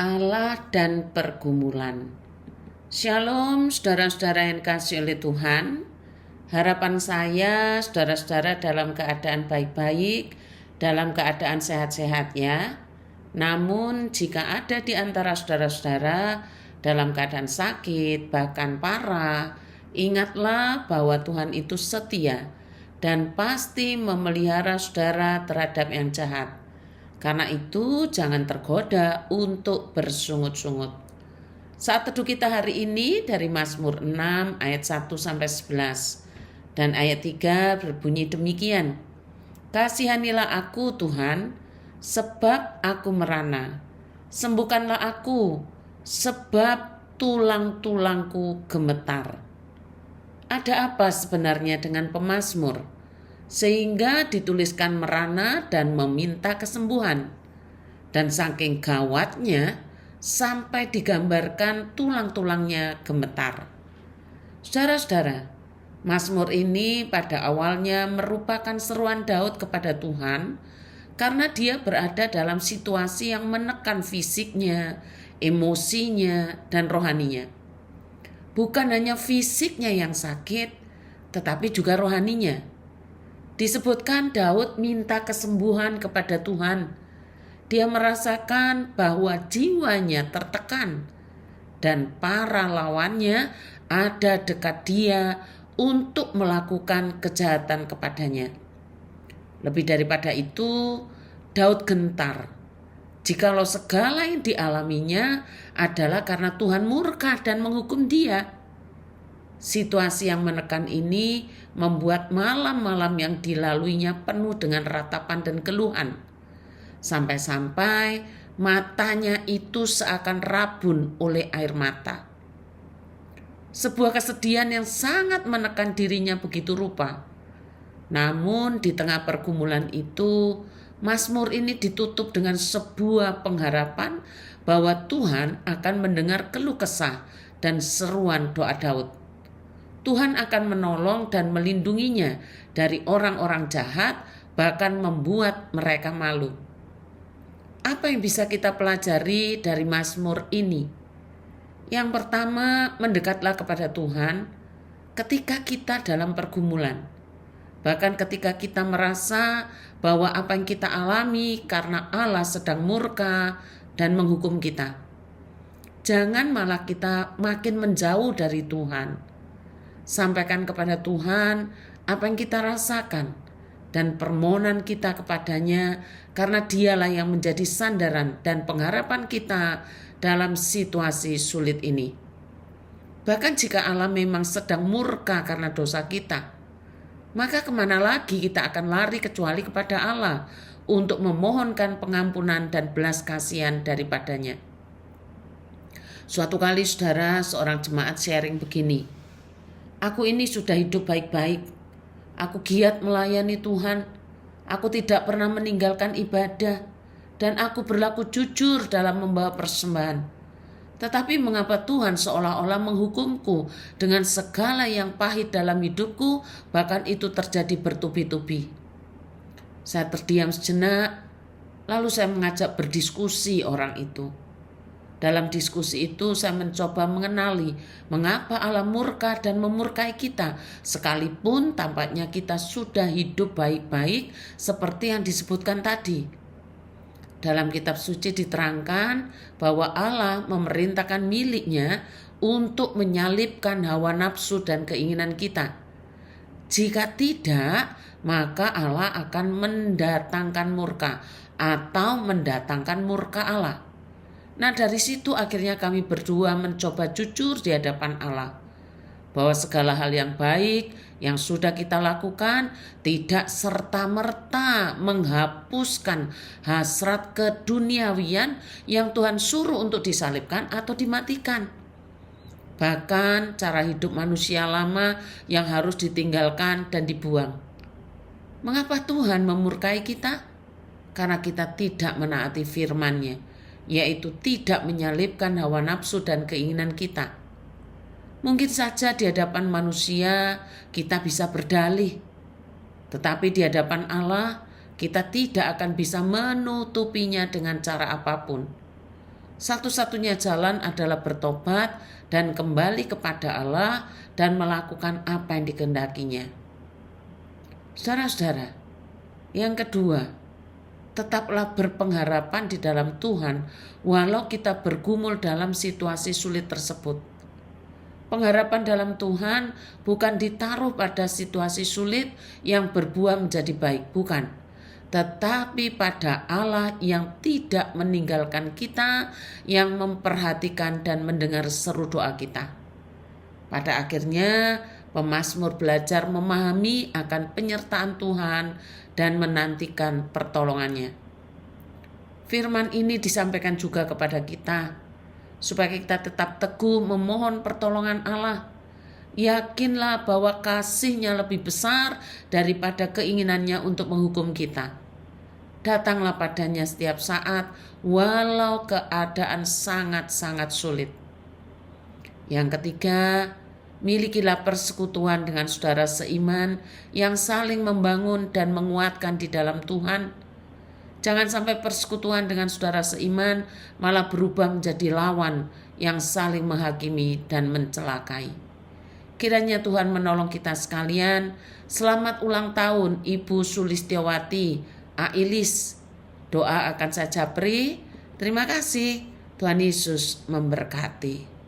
Allah dan pergumulan. Shalom saudara-saudara yang kasih oleh Tuhan. Harapan saya saudara-saudara dalam keadaan baik-baik, dalam keadaan sehat-sehat ya. Namun jika ada di antara saudara-saudara dalam keadaan sakit, bahkan parah, ingatlah bahwa Tuhan itu setia dan pasti memelihara saudara terhadap yang jahat. Karena itu jangan tergoda untuk bersungut-sungut. Saat teduh kita hari ini dari Mazmur 6 ayat 1 sampai 11 dan ayat 3 berbunyi demikian. Kasihanilah aku Tuhan, sebab aku merana. Sembuhkanlah aku, sebab tulang-tulangku gemetar. Ada apa sebenarnya dengan pemazmur sehingga dituliskan merana dan meminta kesembuhan? Dan saking gawatnya sampai digambarkan tulang-tulangnya gemetar. Saudara-saudara, Mazmur ini pada awalnya merupakan seruan Daud kepada Tuhan karena dia berada dalam situasi yang menekan fisiknya, emosinya, dan rohaninya. Bukan hanya fisiknya yang sakit, tetapi juga rohaninya. Disebutkan Daud minta kesembuhan kepada Tuhan. Dia merasakan bahwa jiwanya tertekan dan para lawannya ada dekat dia untuk melakukan kejahatan kepadanya. Lebih daripada itu, Daud gentar jikalau segala yang dialaminya adalah karena Tuhan murka dan menghukum dia. Situasi yang menekan ini membuat malam-malam yang dilaluinya penuh dengan ratapan dan keluhan. Sampai-sampai matanya itu seakan rabun oleh air mata. Sebuah kesedihan yang sangat menekan dirinya begitu rupa. Namun di tengah pergumulan itu, Mazmur ini ditutup dengan sebuah pengharapan bahwa Tuhan akan mendengar keluh kesah dan seruan doa Daud. Tuhan akan menolong dan melindunginya dari orang-orang jahat, bahkan membuat mereka malu. Apa yang bisa kita pelajari dari Mazmur ini? Yang pertama, mendekatlah kepada Tuhan ketika kita dalam pergumulan. Bahkan ketika kita merasa bahwa apa yang kita alami karena Allah sedang murka dan menghukum kita. Jangan malah kita makin menjauh dari Tuhan. Sampaikan kepada Tuhan apa yang kita rasakan dan permohonan kita kepadanya, karena dialah yang menjadi sandaran dan pengharapan kita dalam situasi sulit ini. Bahkan jika Allah memang sedang murka karena dosa kita, maka kemana lagi kita akan lari kecuali kepada Allah untuk memohonkan pengampunan dan belas kasihan daripadanya. Suatu kali saudara, seorang jemaat sharing begini. Aku ini sudah hidup baik-baik. Aku giat melayani Tuhan. Aku tidak pernah meninggalkan ibadah. Dan aku berlaku jujur dalam membawa persembahan. Tetapi mengapa Tuhan seolah-olah menghukumku dengan segala yang pahit dalam hidupku, bahkan itu terjadi bertubi-tubi. Saya terdiam sejenak, lalu saya mengajak berdiskusi orang itu. Dalam diskusi itu saya mencoba mengenali mengapa Allah murka dan memurkai kita, sekalipun tampaknya kita sudah hidup baik-baik seperti yang disebutkan tadi. Dalam kitab suci diterangkan bahwa Allah memerintahkan miliknya untuk menyalibkan hawa nafsu dan keinginan kita. Jika tidak, maka Allah akan mendatangkan murka atau mendatangkan murka Allah. Nah, dari situ akhirnya kami berdua mencoba jujur di hadapan Allah bahwa segala hal yang baik yang sudah kita lakukan tidak serta-merta menghapuskan hasrat keduniawian yang Tuhan suruh untuk disalibkan atau dimatikan. Bahkan cara hidup manusia lama yang harus ditinggalkan dan dibuang. Mengapa Tuhan memurkai kita? Karena kita tidak menaati firman-Nya, yaitu tidak menyalibkan hawa nafsu dan keinginan kita. Mungkin saja di hadapan manusia kita bisa berdalih, tetapi di hadapan Allah kita tidak akan bisa menutupinya dengan cara apapun. Satu-satunya jalan adalah bertobat dan kembali kepada Allah dan melakukan apa yang dikehendakinya. Saudara-saudara, yang kedua, tetaplah berpengharapan di dalam Tuhan walau kita bergumul dalam situasi sulit tersebut. Pengharapan dalam Tuhan bukan ditaruh pada situasi sulit yang berbuah menjadi baik, bukan. Tetapi pada Allah yang tidak meninggalkan kita, yang memperhatikan dan mendengar seru doa kita. Pada akhirnya, pemazmur belajar memahami akan penyertaan Tuhan dan menantikan pertolongannya. Firman ini disampaikan juga kepada kita, supaya kita tetap teguh memohon pertolongan Allah. Yakinlah bahwa kasih-Nya lebih besar daripada keinginannya untuk menghukum kita. Datanglah padanya setiap saat, walau keadaan sangat-sangat sulit. Yang ketiga, milikilah persekutuan dengan saudara seiman yang saling membangun dan menguatkan di dalam Tuhan. Jangan sampai persekutuan dengan saudara seiman malah berubah menjadi lawan yang saling menghakimi dan mencelakai. Kiranya Tuhan menolong kita sekalian. Selamat ulang tahun Ibu Sulistiawati Ailis. Doa akan saya japri. Terima kasih. Tuhan Yesus memberkati.